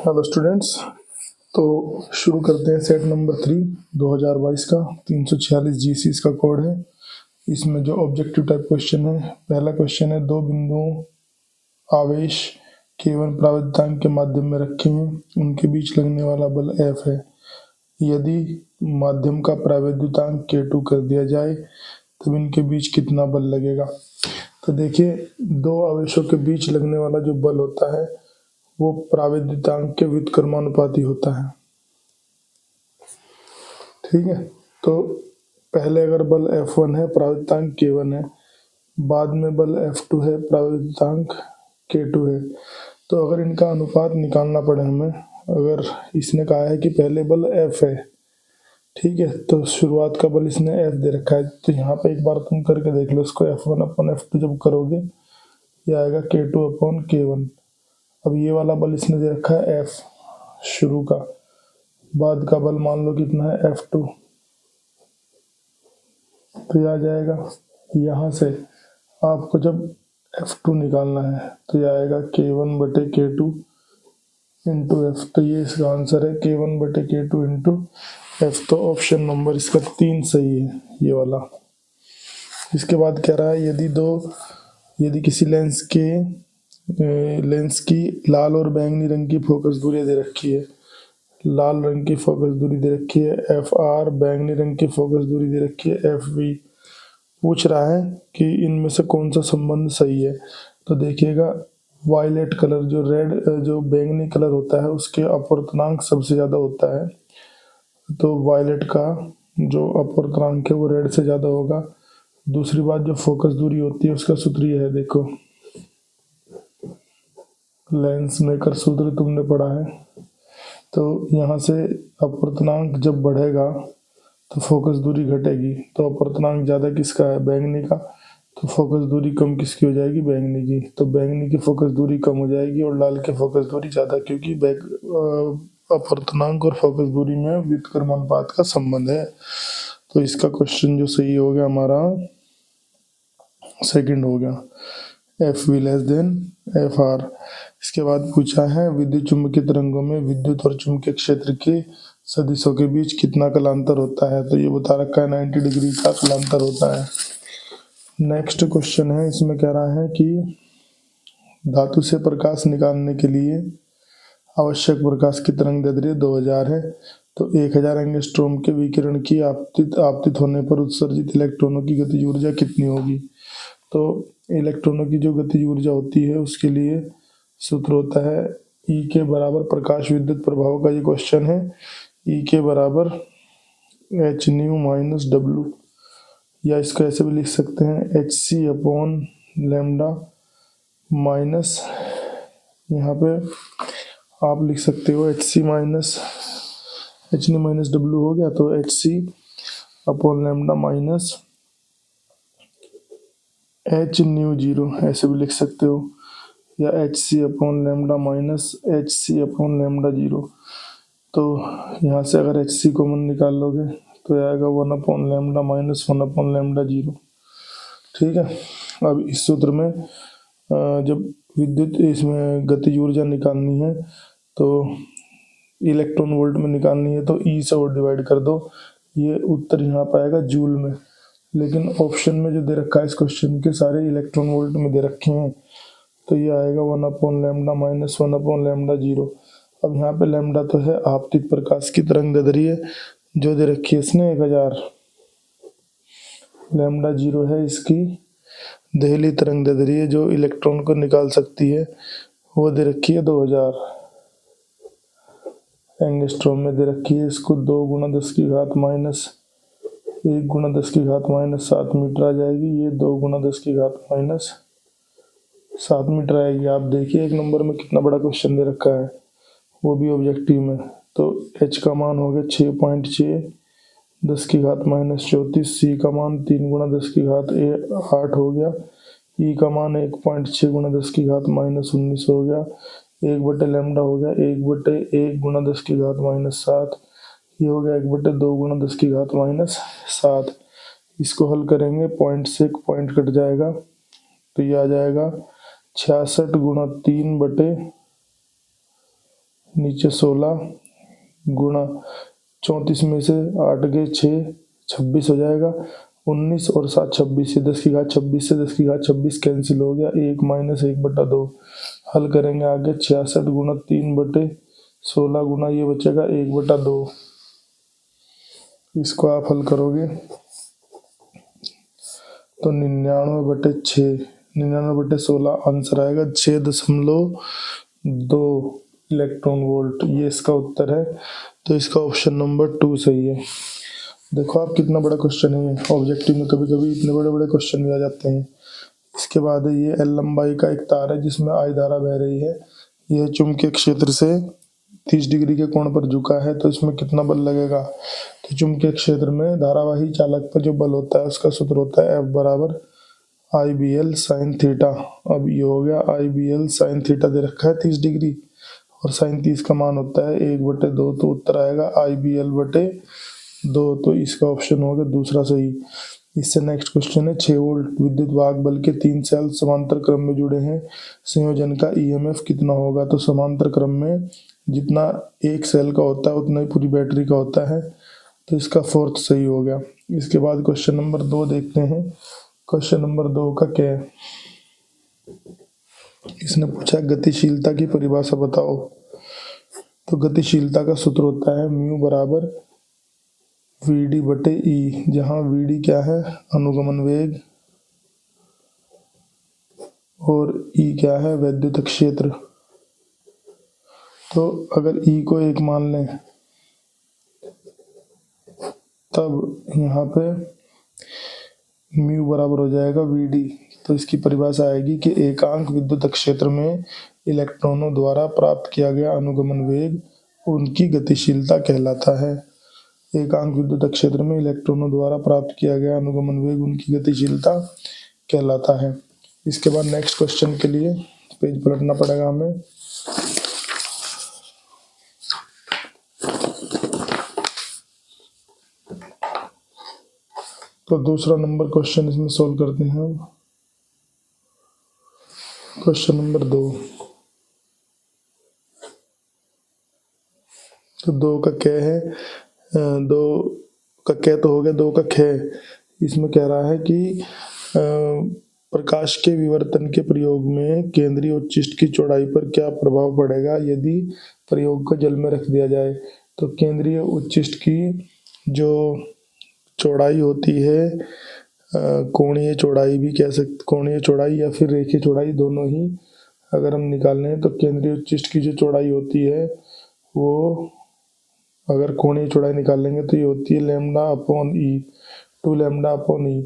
Hello students. तो शुरू करते हैं सेट नंबर 3 2022 का 346 जीसीस का कोड है। इसमें जो ऑब्जेक्टिव टाइप क्वेश्चन है, पहला क्वेश्चन है दो बिंदुओं आवेश K1 प्रावृत्तांक के माध्यम में रखे हैं, उनके बीच लगने वाला बल F है। यदि माध्यम का प्रावैद्युतांक K2 कर दिया जाए तब इनके बीच कितना बल लगेगा। तो देखिए, दो आवेशों के बीच लगने वाला जो बल होता है वो प्रावैद्युतांक के व्युत्क्रमानुपाती होता है। ठीक है, तो पहले अगर बल F1 है, प्रावैद्युतांक K1 है, बाद में बल F2 है, प्रावैद्युतांक K2 है। तो अगर इनका अनुपात निकालना पड़े हमें, अगर इसने कहा है कि पहले बल F है, ठीक है, तो शुरुआत का बल इसने F दे रखा है, तो यहाँ पे एक बार तुम करके देख लो इसको। F1/F2 जब करोगे ये आएगा K2/K1। अब ये वाला बल इसने दे रखा है F शुरू का, बाद का बल मान लो कितना है F2, तो ये आ जाएगा। यहाँ से आपको जब F2 निकालना है तो ये आएगा K1/K2 इंटू F। तो ये इसका आंसर है K1/K2 इंटू F। तो ऑप्शन नंबर इसका 3 सही है, ये वाला। इसके बाद कह रहा है यदि किसी लेंस की लाल और बैंगनी रंग की फोकस दूरी दे रखी है, लाल रंग की फोकस दूरी दे रखी है FR, बैंगनी रंग की फोकस दूरी दे रखी है FV। पूछ रहा है कि इनमें से कौन सा संबंध सही है। तो देखिएगा, वायलेट कलर जो बैंगनी कलर होता है उसके अपवर्तनांक सबसे ज़्यादा होता है, तो वायलेट का जो अपवर्तनांक है वो रेड से ज़्यादा होगा। दूसरी बात, जो फोकस दूरी होती है उसका सूत्र ये है, देखो लेंस मेकर सूत्र तुमने पढ़ा है। तो यहाँ से अपवर्तनांक जब बढ़ेगा तो फोकस दूरी घटेगी, तो अपवर्तनांक ज़्यादा किसका है, बैंगनी का, तो फोकस दूरी कम किसकी हो जाएगी, बैंगनी की। तो बैंगनी की फोकस दूरी कम हो जाएगी और लाल की फोकस दूरी ज़्यादा, क्योंकि अपवर्तनांक और फोकस दूरी में व्युत्क्रमानुपात का संबंध है। तो इसका क्वेश्चन जो सही हो गया हमारा सेकंड हो गया, FV लेस देन FR। इसके बाद पूछा है विद्युत चुम्बकीय तरंगों में विद्युत और चुंबकीय क्षेत्र के सदिशों के बीच कितना कलांतर होता है। तो ये बता रखा है 90 डिग्री का कलांतर होता है। नेक्स्ट क्वेश्चन है, इसमें कह रहा है कि धातु से प्रकाश निकालने के लिए आवश्यक प्रकाश की तरंग दैर्ध्य 2000 है। तो 1000 एंगस्ट्रॉम के विकिरण की आपतित होने पर उत्सर्जित इलेक्ट्रॉनों की गतिज ऊर्जा कितनी होगी। तो इलेक्ट्रॉनों की जो गतिज ऊर्जा होती है उसके लिए सूत्र होता है E के बराबर प्रकाश विद्युत प्रभाव का ये क्वेश्चन है। E के बराबर h न्यू माइनस W, या इसको ऐसे भी लिख सकते हैं hc/λ माइनस, यहाँ पे आप लिख सकते हो hc minus h new minus W हो गया, तो hc/λ माइनस h न्यू 0 ऐसे भी लिख सकते हो, या hc/λ माइनस hc/λ 0। तो यहाँ से अगर hc कॉमन निकाल लोगे तो आएगा 1/λ माइनस 1/λ 0। ठीक है, अब इस सूत्र में जब विद्युत इसमें गतिज ऊर्जा निकालनी है तो इलेक्ट्रॉन वोल्ट में निकालनी है, तो E से और डिवाइड कर दो, ये उत्तर यहाँ पाएगा जूल में। लेकिन ऑप्शन में जो दे रखा है इस क्वेश्चन के सारे इलेक्ट्रॉन वोल्ट में दे रखे हैं, तो ये आएगा 1/λ माइनस 1/λ 0। अब यहाँ पे लैम्डा तो है आपतित प्रकाश की तरंग दैर्ध्य जो दे रखी है इसने 1000, लैम्डा 0 है इसकी देहली तरंग दैर्ध्य जो इलेक्ट्रॉन को निकाल सकती है, वो दे रखी है 2000 एंगस्ट्रॉम में दे रखी है। इसको 2 × 10 की घात माइनस 1 × 10 की घात माइनस 7 मीटर आ जाएगी। ये 2 × 10 की घात माइनस 7 मीटर आएगी। आप देखिए एक नंबर में कितना बड़ा क्वेश्चन दे रखा है, वो भी ऑब्जेक्टिव में। तो h का मान हो गया 6.6 10 की घात माइनस 34, C का मान 3 × 10 की घात 8 हो गया, E का मान 1.6 × 10 की घात माइनस 19 हो गया, 1/λ हो गया 1/1 × 10 की घात माइनस 7, ये हो गया 1/2 × 10 की घात माइनस 7। इसको हल करेंगे, पॉइंट से एक पॉइंट कट जाएगा, तो ये आ जाएगा 66 × 3 बटे नीचे 16 गुणा 34 में से 8 गए 6, 26 हो जाएगा। 19 और 7 26 से 10 की घात 26 से 10 की घात 26 कैंसिल हो गया। 1 माइनस 1/2 हल करेंगे आगे। 66 गुणा 3/16 गुणा ये बचेगा 1/2। इसको आप हल करोगे तो 99/6, 99/16 आंसर आएगा 6.2 इलेक्ट्रॉन वोल्ट। ये इसका उत्तर है। तो इसका ऑप्शन नंबर 2 सही है। देखो आप कितना बड़ा क्वेश्चन है। ऑब्जेक्टिव में कभी कभी इतने बड़े बड़े क्वेश्चन भी आ जाते हैं। इसके बाद है ये एल लंबाई का एक तार है जिसमें आई धारा बह रही है। यह चुंबकीय क्षेत्र से 30 डिग्री के कोण पर झुका है, तो इसमें कितना बल लगेगा। तो चुंबकीय क्षेत्र में धारावाही चालक पर जो बल होता है उसका सूत्र होता है F बराबर IBL sin थीटा। अब ये हो गया IBL sin थीटा दे रखा है 30 डिग्री और sin 30 का मान होता है 1/2, तो उत्तर आएगा IBL/2। तो इसका ऑप्शन हो गया दूसरा सही। इससे नेक्स्ट क्वेश्चन है 6 वोल्ट विद्युत वाहक बल के 3 सेल समांतर क्रम में जुड़े हैं, संयोजन का EMF कितना होगा। तो समांतर क्रम में जितना एक सेल का होता है उतना ही पूरी बैटरी का होता है, तो इसका फोर्थ सही हो गया। इसके बाद क्वेश्चन नंबर 2 देखते हैं। क्वेश्चन नंबर 2 का क्या है। इसने पूछा गतिशीलता की परिभाषा बताओ। तो गतिशीलता का सूत्र होता है म्यू बराबर VD/E, जहां VD क्या है अनुगमन वेग और E क्या है वैद्युत क्षेत्र। तो अगर E को 1 मान लें तब यहाँ पे म्यू बराबर हो जाएगा VD। तो इसकी परिभाषा आएगी कि एकांक विद्युत क्षेत्र में इलेक्ट्रॉनों द्वारा प्राप्त किया गया अनुगमन वेग उनकी गतिशीलता कहलाता है। एकांक विद्युत क्षेत्र में इलेक्ट्रॉनों द्वारा प्राप्त किया गया अनुगमन वेग उनकी गतिशीलता कहलाता है। इसके बाद नेक्स्ट क्वेश्चन के लिए पेज पलटना पड़ेगा हमें। तो दूसरा नंबर क्वेश्चन इसमें सोल्व करते हैं। Question number 2। तो 2 का क्या है, 2 का क्या तो हो गया, 2 का ख। इसमें कह रहा है कि प्रकाश के विवर्तन के प्रयोग में केंद्रीय उच्चिष्ट की चौड़ाई पर क्या प्रभाव पड़ेगा यदि प्रयोग को जल में रख दिया जाए। तो केंद्रीय उच्चिष्ट की जो चौड़ाई होती है, कोणीय चौड़ाई भी कह सकते, कोणीय चौड़ाई या फिर रेखीय चौड़ाई दोनों ही अगर हम निकालें तो केंद्रीय उच्चिष्ट की जो चौड़ाई होती है वो अगर कोणीय चौड़ाई निकालेंगे तो ये होती है λ/e, 2 λ/e।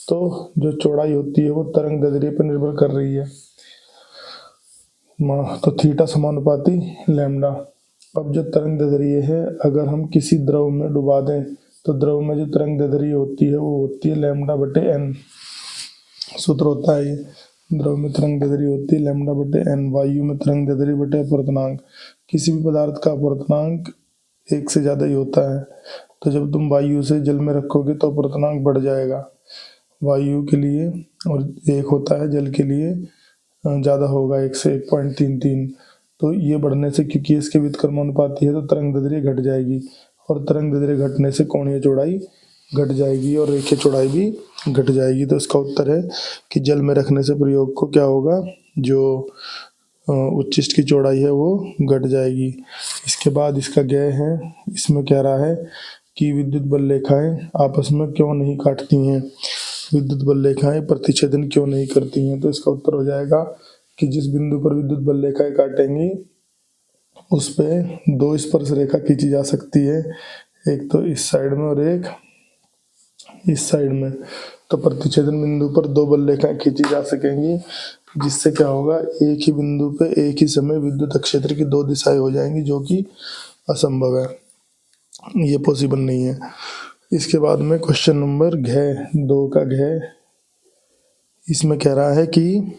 तो जो चौड़ाई होती है वो तरंग दैर्ध्य पर निर्भर कर रही है, तो थीटा समानुपाती लैम्डा। अब जो तरंग दैर्ध्य है अगर हम किसी द्रव में डुबा दें तो द्रव में जो तरंग दैर्ध्य होती है वो होती है λ/n। सूत्र होता है ये, द्रव में तरंग दैर्ध्य होती है λ/n, वायु में तरंग दैर्ध्य बटे अपवर्तनांक। किसी भी पदार्थ का अपवर्तनांक 1 से ज्यादा ही होता है, तो जब तुम वायु से जल में रखोगे तो अपवर्तनांक बढ़ जाएगा वायु के लिए, और 1 होता है जल के लिए ज़्यादा होगा 1 से 1.33। तो ये बढ़ने से, क्योंकि इसके व्युत्क्रमानुपाती है, तो तरंग दैर्ध्य घट जाएगी और तरंग दैर्ध्य घटने से कोणीय चौड़ाई घट जाएगी और रेखीय चौड़ाई भी घट जाएगी। तो इसका उत्तर है कि जल में रखने से प्रयोग को क्या होगा, जो उच्चिष्ट की चौड़ाई है वो घट जाएगी। इसके बाद इसका ज्ञेय है, इसमें कह रहा है कि विद्युत बल रेखाएं आपस में क्यों नहीं काटती हैं, विद्युत बल रेखाएं प्रतिच्छेदन क्यों नहीं करती हैं। तो इसका उत्तर हो जाएगा कि जिस बिंदु पर विद्युत बल रेखाएं काटेंगी उस पे 2 स्पर्श रेखा खींची जा सकती है, एक तो इस साइड में और एक इस साइड में। तो प्रतिच्छेदन बिंदु पर 2 बल रेखाएं खींची जा सकेंगी, जिससे क्या होगा, एक ही बिंदु पे एक ही समय विद्युत क्षेत्र की 2 दिशाएं हो जाएंगी, जो कि असंभव है, ये पॉसिबल नहीं है। इसके बाद में क्वेश्चन नंबर 2 का इसमें कह रहा है कि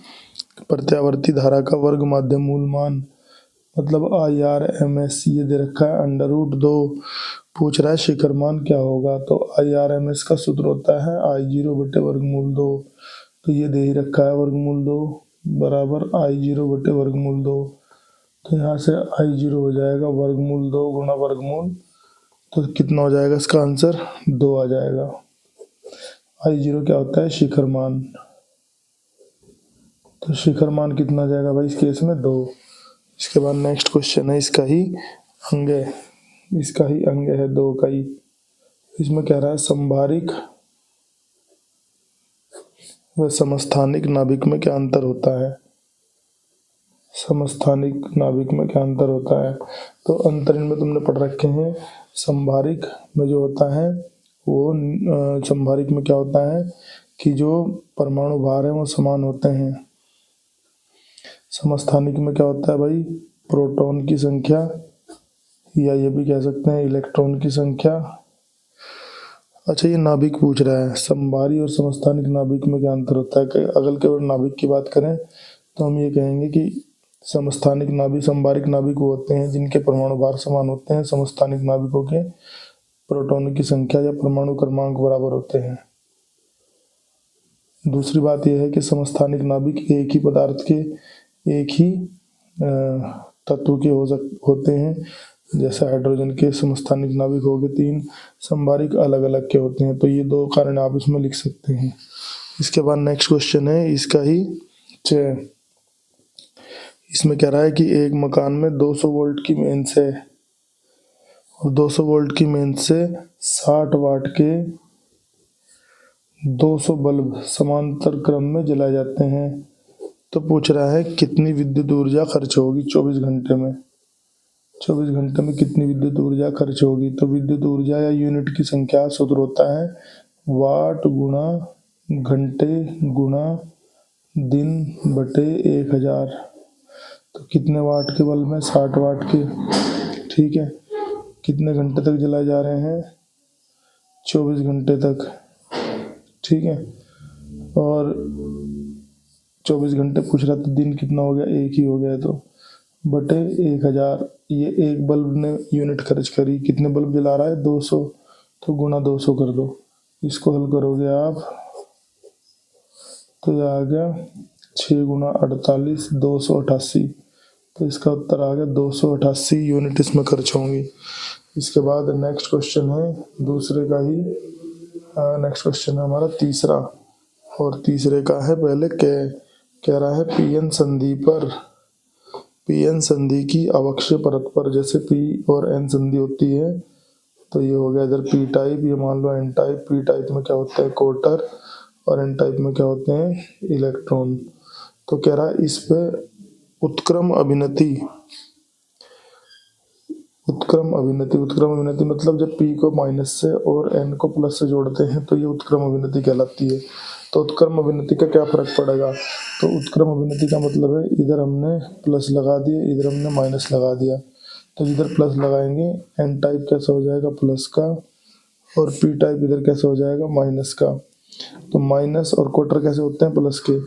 प्रत्यावर्ती धारा का वर्ग माध्य मूल मान, मतलब IRMS ये दे रखा है √2। पूछ रहा है शिखर मान क्या होगा। तो IRMS का सूत्र होता है I0/√2। तो ये दे ही रखा है √2 बराबर I0/√2। तो यहाँ से आई जीरो हो जाएगा वर्गमूल 2 गुणा वर्गमूल, तो कितना हो जाएगा इसका आंसर 2 आ जाएगा। आई जीरो क्या होता है शिखर मान, तो शिखर मान कितना आ जाएगा भाई इस केस में 2। इसके बाद नेक्स्ट क्वेश्चन है, इसका ही अंग है 2 का ही। इसमें कह रहा है संभारिक व समस्थानिक नाभिक में क्या अंतर होता है। समस्थानिक नाभिक में क्या अंतर होता है, तो अंतर इनमें तुमने पढ़ रखे हैं। संभारिक में जो होता है वो संभारिक में क्या होता है कि जो परमाणु भार है वो समान होते हैं। समस्थानिक में क्या होता है भाई, प्रोटॉन की संख्या या ये भी कह सकते हैं इलेक्ट्रॉन की संख्या। अच्छा ये नाभिक पूछ रहा है, संभारी और समस्थानिक नाभिक में क्या अंतर होता है। अगर केवल नाभिक की बात करें तो हम ये कहेंगे कि समस्थानिक नाभिक संभारिक नाभिक वो होते हैं जिनके परमाणु भार समान होते हैं। समस्थानिक नाभिकों के प्रोटॉन की संख्या या परमाणु क्रमांक बराबर होते हैं। दूसरी बात यह है कि समस्थानिक नाभिक एक ही पदार्थ के एक ही तत्व के होते हैं। जैसे हाइड्रोजन के समस्थानिक नाभिक हो गए 3, संभारिक अलग अलग के होते हैं। तो ये 2 कारण आप इसमें लिख सकते हैं। इसके बाद नेक्स्ट क्वेश्चन है इसका ही 6। इसमें कह रहा है कि एक मकान में 200 वोल्ट की मेंस है और 200 वोल्ट की मेंस से 60 वाट के 200 बल्ब समांतर क्रम में जलाए जाते हैं। तो पूछ रहा है कितनी विद्युत ऊर्जा खर्च होगी 24 घंटे में। 24 घंटे में कितनी विद्युत ऊर्जा खर्च होगी, तो विद्युत ऊर्जा या यूनिट की संख्या सूत्र होता है वाट गुणा घंटे गुणा दिन बटे 1000। तो कितने वाट के बल्ब में 60 वाट के, ठीक है। कितने घंटे तक जलाए जा रहे हैं 24 घंटे तक, ठीक है। और 24 घंटे पूछ रहा तो दिन कितना हो गया, एक ही हो गया, तो बटे 1000। ये एक बल्ब ने यूनिट खर्च करी, कितने बल्ब जला रहा है 200, तो गुणा 200 कर दो। इसको हल करोगे आप तो ये आ गया 6 गुणा 48 288। तो इसका उत्तर आ गया 288 यूनिट इसमें खर्च होंगी। इसके बाद नेक्स्ट क्वेश्चन है दूसरे का ही, नेक्स्ट क्वेश्चन है हमारा तीसरा, और तीसरे का है पहले कह रहा है पीएन संधि की अवक्षय परत पर, जैसे पी और एन संधि होती है तो ये हो गया इधर पी टाइप, ये मान लो एन टाइप। पी टाइप में क्या होता है क्वार्टर और एन टाइप में क्या होते हैं इलेक्ट्रॉन। तो कह रहा है इस पे उत्क्रम अभिनति मतलब जब पी को माइनस से और एन को प्लस से जोड़ते हैं तो ये उत्क्रम अभिनति कहलाती है। तो उत्क्रम अभिनति का क्या फर्क पड़ेगा, तो उत्क्रम अभिनति का मतलब है इधर हमने प्लस लगा दिया, इधर हमने माइनस लगा दिया। तो इधर प्लस लगाएंगे एन टाइप कैसा हो जाएगा प्लस का, और पी टाइप इधर कैसे हो जाएगा माइनस का। तो माइनस और क्वार्टर कैसे होते हैं प्लस के।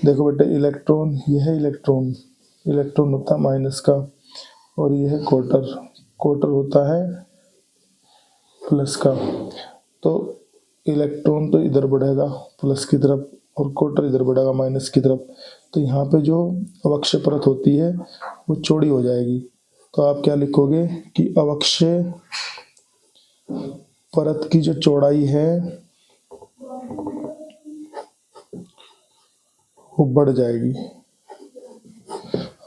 देखो बेटे इलेक्ट्रॉन, यह है इलेक्ट्रॉन होता है माइनस का, और यह है क्वार्टर होता है प्लस का। तो इलेक्ट्रॉन तो इधर बढ़ेगा प्लस की तरफ और क्वार्टर इधर बढ़ेगा माइनस की तरफ। तो यहाँ पे जो अवक्षय परत होती है वो चौड़ी हो जाएगी। तो आप क्या लिखोगे कि अवक्षय परत की जो चौड़ाई है वो बढ़ जाएगी,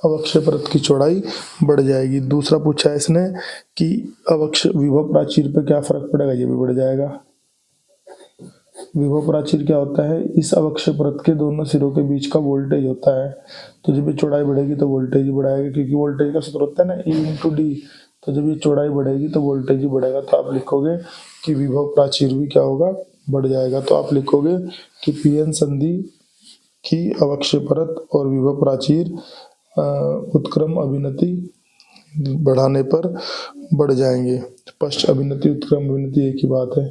अवक्षय परत की चौड़ाई बढ़ जाएगी। दूसरा पूछा है इसने कि अवक्षय विभव प्राचीर पे क्या फर्क पड़ेगा, ये भी बढ़ जाएगा। विभव प्राचीर क्या होता है, इस अवक्षय परत के दोनों सिरों के बीच का वोल्टेज होता है। तो जब ये चौड़ाई बढ़ेगी तो वोल्टेज बढ़ाएगा, क्योंकि वोल्टेज का सूत्र होता है ना E/D। तो जब ये चौड़ाई बढ़ेगी तो वोल्टेज ही बढ़ेगा। तो आप लिखोगे कि विभव प्राचीर भी क्या होगा, बढ़ जाएगा। तो आप लिखोगे कि पीएन संधि की अवक्षय परत और विभव प्राचीर उत्क्रम अभिनति बढ़ाने पर बढ़ जाएंगे। पश्च अभिनति उत्क्रम अभिनति एक ही बात है,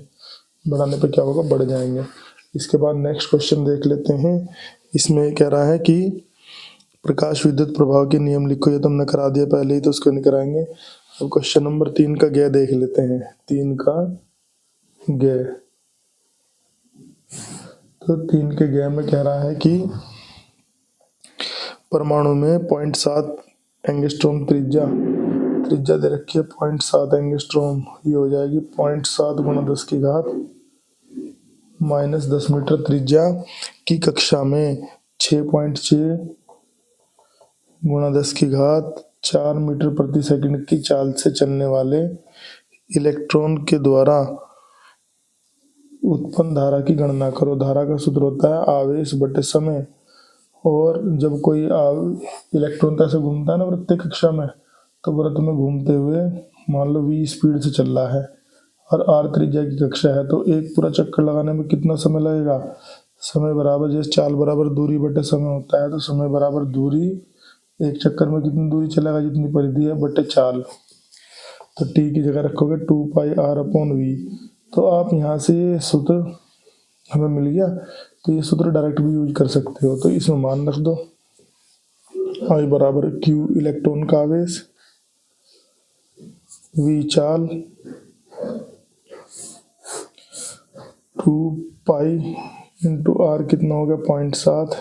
बढ़ाने पर क्या होगा, बढ़ जाएंगे। इसके बाद नेक्स्ट क्वेश्चन देख लेते हैं। इसमें कह रहा है कि प्रकाश विद्युत प्रभाव के नियम लिखो। ये तो हमने करा दिया पहले ही, तो उसको नहीं कराएंगे। अब क्वेश्चन नंबर 3 का ग देख लेते हैं। 3 का ग, तो 3 के ग में कह रहा है कि परमाणु में 0.7 एंगस्ट्रॉम त्रिज्या त्रिज्या दे रखी है 0.7 एंगस्ट्रॉम, ये हो जाएगी 0.7 गुणा 10 की घात -10 मीटर। त्रिज्या की कक्षा में 6.6 गुणा 10 की घात 4 मीटर प्रति सेकंड की चाल से चलने वाले इलेक्ट्रॉन के द्वारा उत्पन्न धारा की गणना करो। धारा का सूत्र होता है आवेश बटे समय। और जब कोई इलेक्ट्रॉन ऐसे घूमता है ना वृत्तीय कक्षा में, तो वृत्त में घूमते हुए मान लो v स्पीड से चल रहा है और r त्रिज्या की कक्षा है, तो एक पूरा चक्कर लगाने में कितना समय लगेगा? समय बराबर जैसे चाल बराबर दूरी बटे समय होता है, तो समय बराबर दूरी, एक चक्कर में कितनी दूरी चलेगा जितनी परिधि है बटे चाल। तो t की जगह रखोगे 2πr/v। तो आप यहाँ से ये सूत्र हमें मिल गया, तो ये सूत्र डायरेक्ट भी यूज कर सकते हो। तो इसमें मान रख दो I बराबर q इलेक्ट्रॉन का आवेश, v चाल, 2π इंटू r कितना हो गया 0.7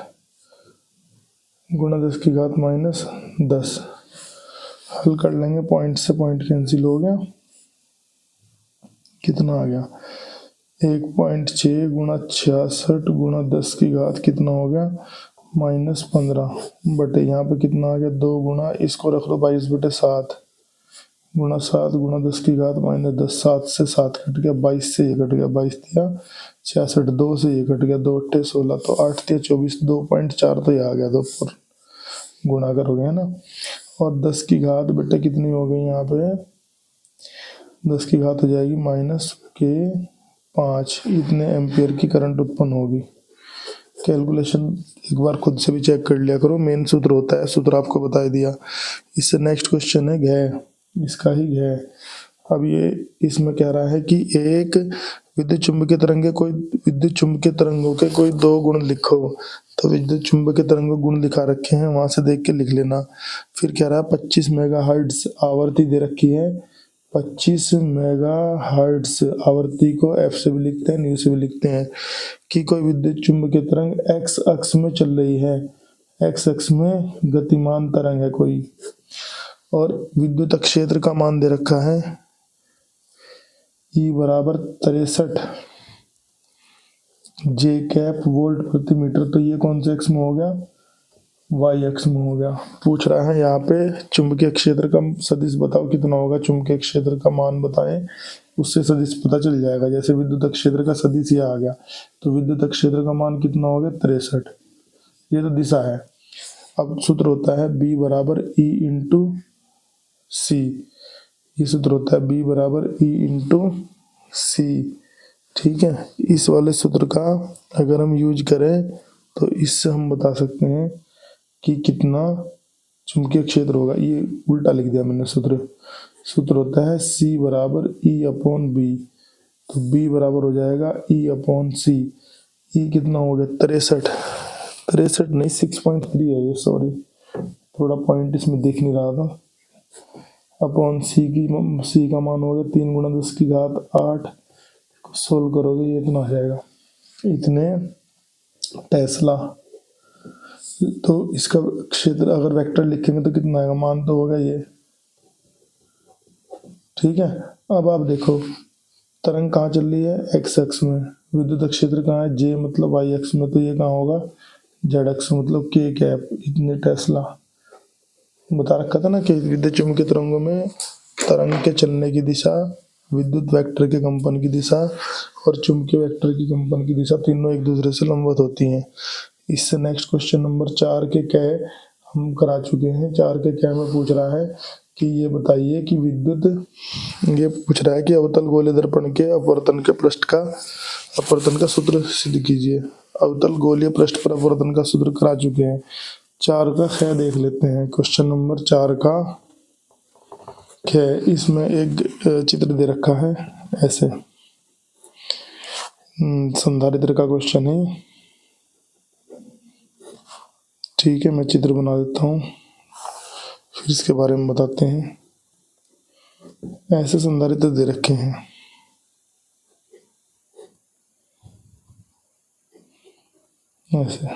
गुणा 10 की घात -10। हल कर लेंगे, पॉइंट से पॉइंट कैंसिल हो गया, कितना आ गया 1.6 गुणा 66 गुणा 10 की घात कितना हो गया -15 बटे यहाँ पे कितना आ गया 2 गुणा, इसको रख लो 22/7 गुणा 7 गुणा 10 की घात -10। 7 से 7 कट गया, 22 से ये कट गया, 22 दिया 66, 2 से ये कट गया, 2 8 16, तो 8 दिया 24, 2.4 तो ये आ गया 2 पर गुणा करोगे है ना। और 10 की घात बेटा कितनी हो गई यहाँ पे 10 की घात हो जाएगी -5, इतने एम्पियर की करंट उत्पन्न होगी। कैलकुलेशन एक बार खुद से भी चेक कर लिया करो, मेन सूत्र होता है, सूत्र आपको बता दिया। इससे नेक्स्ट क्वेश्चन है घय, इसका ही घय। अब ये इसमें कह रहा है कि एक विद्युत चुम्बकीय तरंगे कोई विद्युत चुम्बकीय तरंगों के कोई 2 गुण लिखो। तो विद्युत चुम्बकीय तरंगों गुण लिखा रखे हैं, वहां से देख के लिख लेना। फिर कह रहा है 25 मेगाहर्ट्ज आवृत्ति दे रखी है, 25 मेगाहर्ट्ज आवृत्ति को एफ से भी लिखते हैं, न्यू से भी लिखते हैं, कि कोई विद्युत चुम्बकीय तरंग एक्स अक्ष में चल रही है, एक्स अक्ष में गतिमान तरंग है कोई, और विद्युत क्षेत्र का मान दे रखा है E बराबर 63 जे कैप वोल्ट प्रति मीटर। तो ये कौन से एक्स में हो गया? वाई एक्स में हो गया। पूछ रहा है यहाँ पे चुंबकीय क्षेत्र का सदिश बताओ कितना होगा, चुंबकीय क्षेत्र का मान बताएं, उससे सदिश पता चल जाएगा। जैसे विद्युत क्षेत्र का सदिश ये आ गया, तो विद्युत क्षेत्र का मान कितना हो गया 63, ये तो दिशा है। अब सूत्र होता है B बराबर E इंटू सी, ये सूत्र होता है B बराबर E इंटू सी, ठीक है। इस वाले सूत्र का अगर हम यूज करें तो इससे हम बता सकते हैं कि कितना चुंबकीय क्षेत्र होगा। ये उल्टा लिख दिया मैंने सूत्र, सूत्र होता है C बराबर E/B, तो B बराबर हो जाएगा E/C। E कितना हो गया 63 नहीं 6.3 है ये, सॉरी थोड़ा पॉइंट इसमें दिख नहीं रहा था। अपॉन C का मान हो गया 3 गुणा 10 की घात 8, सोल्व करोगे ये इतना आ जाएगा, इतने टेस्ला। तो इसका क्षेत्र अगर वेक्टर लिखेंगे तो कितना आएगा, मान तो होगा ये, ठीक है। अब आप देखो तरंग कहाँ चल रही है, एक्स अक्ष में, विद्युत क्षेत्र कहाँ है, जे मतलब वाई अक्ष में, तो ये कहाँ होगा जेड अक्ष मतलब के कैप, इतने टेस्ला। बता रखा था ना कि विद्युत चुम्बकीय तरंगों में तरंग के चलने की दिशा, विद्युत वेक्टर के कंपन की दिशा और चुंबकीय वेक्टर की कंपन की दिशा तीनों एक दूसरे से लंबवत होती हैं। इससे नेक्स्ट क्वेश्चन नंबर 4 के कै हम करा चुके हैं। 4 के कै में पूछ रहा है कि ये बताइए कि विद्युत, ये पूछ रहा है कि अवतल गोलीय दर्पण के अपवर्तन के पृष्ठ का अपवर्तन का सूत्र सिद्ध कीजिए। अवतल गोलीय पृष्ठ पर अपवर्तन का सूत्र करा चुके हैं। 4 का कै देख लेते हैं। क्वेश्चन नंबर 4 का कै, इसमें एक चित्र दे रखा है ऐसे, संधारित्र का क्वेश्चन है, ठीक है। मैं चित्र बना देता हूँ फिर इसके बारे में बताते हैं। ऐसे संधारित्र दे रखे हैं, ऐसे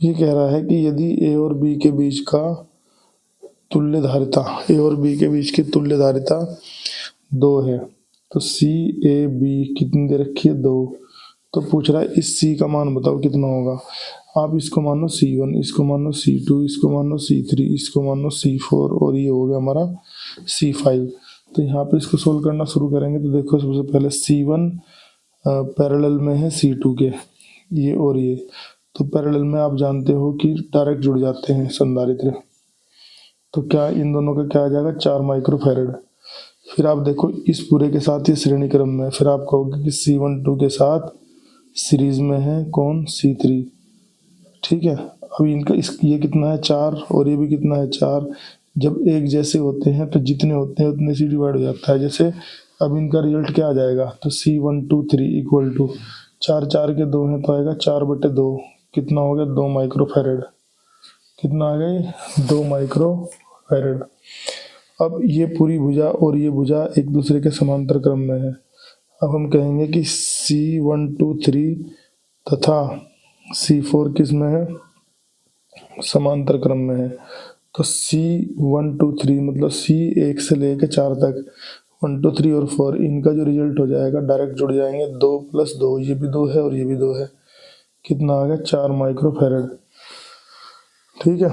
ये कह रहा है कि यदि ए और बी के बीच का तुल्य धारिता, ए और बी के बीच की तुल्य धारिता 2 है, तो सी ए बी कितनी दे रखी है 2। तो पूछ रहा है इस सी का मान बताओ कितना होगा। आप इसको मानो C1, इसको मानो C2, इसको मानो C3, इसको मानो C4 और ये हो गया हमारा C5। तो यहाँ पे इसको सोल्व करना शुरू करेंगे तो देखो सबसे पहले C1 पैरेलल में है C2 के, ये और ये, तो पैरेलल में आप जानते हो कि डायरेक्ट जुड़ जाते हैं संधारित्र। तो क्या इन दोनों का क्या आ जाएगा 4 माइक्रोफैरड। फिर आप देखो इस पूरे के साथ ये श्रेणी क्रम में, फिर आप कहोगे कि C12 के साथ सीरीज में है कौन C3, ठीक है। अब इनका ये कितना है 4 और ये भी कितना है 4। जब एक जैसे होते हैं तो जितने होते हैं उतने से डिवाइड हो जाता है। जैसे अब इनका रिजल्ट क्या आ जाएगा, तो C123 इक्वल टू 4 4 के 2 हैं तो आएगा 4/2, कितना हो गया 2 माइक्रोफैरड। कितना आ गया 2 माइक्रोफैरड। अब ये पूरी भुजा और ये भुजा एक दूसरे के समांतर क्रम में है। अब हम कहेंगे कि C123 तथा C4 किस में है, समांतर क्रम में है। तो C123 मतलब C 1 से लेकर 4 तक, 1 2 3 और 4, इनका जो रिजल्ट हो जाएगा डायरेक्ट जुड़ जाएंगे, 2 + 2, ये भी 2 है और ये भी 2 है, कितना आ गया 4 माइक्रोफैरड, ठीक है।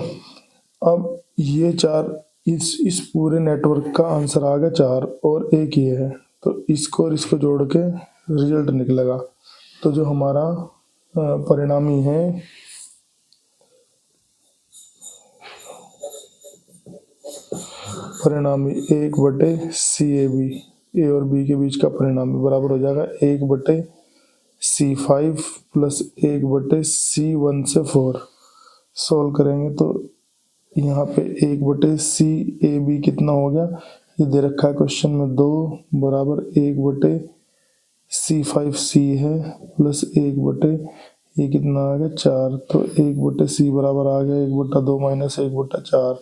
अब ये 4 इस पूरे नेटवर्क का आंसर आ गया 4 और एक ये है, तो इसको और इसको जोड़ के रिजल्ट निकलेगा। तो जो हमारा परिणामी है परिणामी 1/CAB, ए और बी के बीच का परिणामी बराबर हो जाएगा 1/C5 + 1/C1 से 4। सोल्व करेंगे तो यहाँ पे 1/CAB कितना हो गया, ये दे रखा है क्वेश्चन में 2 बराबर 1/C5C है प्लस 1/, ये कितना आ गया 4। तो 1/C बराबर आ गया 1/2 - 1/4।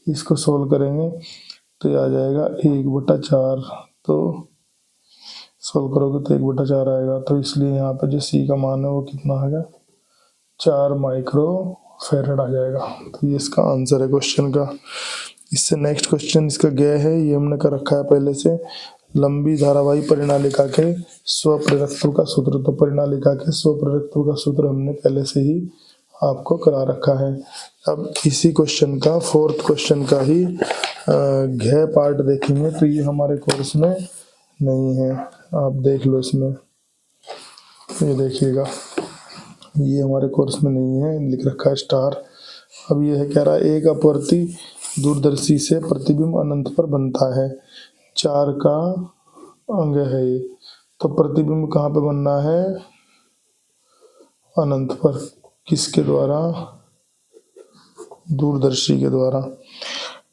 इसको सोल्व करेंगे तो ये आ जाएगा 1/4। तो सोल्व करोगे तो 1/4 आएगा। तो इसलिए यहाँ पे जो सी का मान है वो कितना आ गया 4 माइक्रोफैरड आ जाएगा। तो ये इसका आंसर है क्वेश्चन का। इससे नेक्स्ट क्वेश्चन इसका गया है, ये हमने कर रखा है पहले से, लंबी धारावाही परिनालिका के स्वप्रेरकत्व का सूत्र। तो परिनालिका के स्वप्रेरकत्व का सूत्र हमने पहले से ही आपको करा रखा है। अब इसी क्वेश्चन का 4th क्वेश्चन का ही घ पार्ट देखेंगे, तो ये हमारे कोर्स में नहीं है, आप देख लो इसमें, ये देखिएगा ये हमारे कोर्स में नहीं है, लिख रखा है स्टार। अब ये है कह रहा है एक अपवर्ती दूरदर्शी से प्रतिबिंब अनंत पर बनता है, 4 का अंग है ये। तो प्रतिबिंब कहाँ पे बनना है, अनंत पर, किसके द्वारा, दूरदर्शी के द्वारा।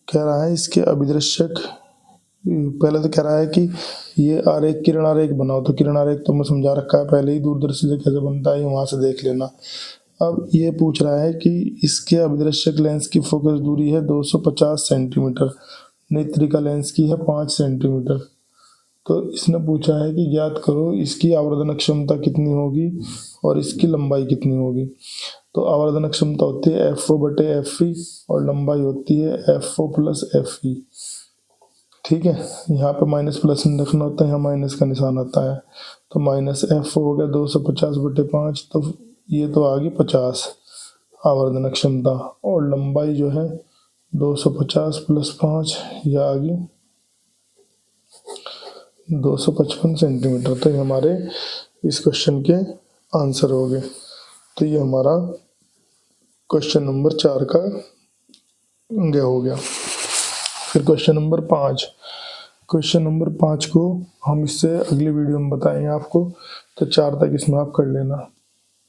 कह रहा है इसके अभिदर्शक, पहले तो कह रहा है कि ये आरेख किरण आरेख बनाओ, तो किरण आरेख तो मैं समझा रखा है पहले ही, दूरदर्शी से कैसे बनता है वहां से देख लेना। अब ये पूछ रहा है कि इसके अभिदर्शक लेंस की फोकस दूरी है 250 सेंटीमीटर, नेत्रिका लेंस की है 5 सेंटीमीटर। तो इसने पूछा है कि ज्ञात करो इसकी आवर्धन क्षमता कितनी होगी और इसकी लंबाई कितनी होगी। तो आवर्धन क्षमता होती है FO/FE और लंबाई होती है FO + FE, ठीक है। यहाँ पे माइनस प्लस रखना होता है, यहाँ माइनस का निशान आता है। तो -FO हो गया 250/5, तो ये तो आ गई 50 आवर्धन क्षमता, और लंबाई जो है 250 + 5, यह आ गई 255 सेंटीमीटर। तो ये हमारे इस क्वेश्चन के आंसर हो गए। तो ये हमारा क्वेश्चन नंबर 4 का हो गया। फिर क्वेश्चन नंबर 5, क्वेश्चन नंबर 5 को हम इससे अगली वीडियो में बताएंगे आपको, तो 4 तक इसमें आप कर लेना।